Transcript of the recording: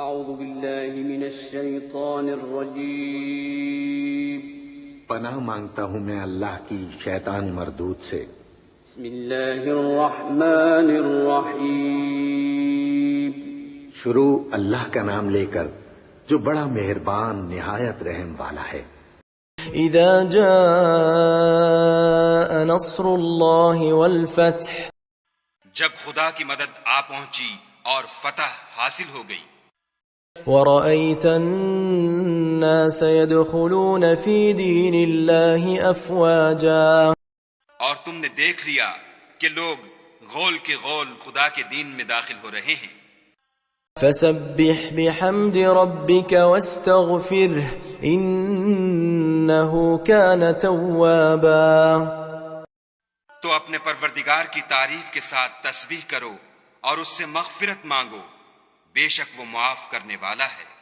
اعوذ باللہ من الشیطان الرجیم پناہ مانگتا ہوں میں اللہ کی شیطان مردود سے۔ بسم اللہ الرحمن الرحیم شروع اللہ کا نام لے کر جو بڑا مہربان نہایت رحم والا ہے۔ اذا جاء نصر اللہ والفتح، جب خدا کی مدد آ پہنچی اور فتح حاصل ہو گئی، ورأيت الناس يدخلون في دين الله أفواجا، اور تم نے دیکھ لیا کہ لوگ غول کے غول خدا کے دین میں داخل ہو رہے ہیں، فسبح بحمد ربك واستغفره إنه كان توابا۔ تو اپنے پروردگار کی تعریف کے ساتھ تسبیح کرو اور اس سے مغفرت مانگو، بے شک وہ معاف کرنے والا ہے۔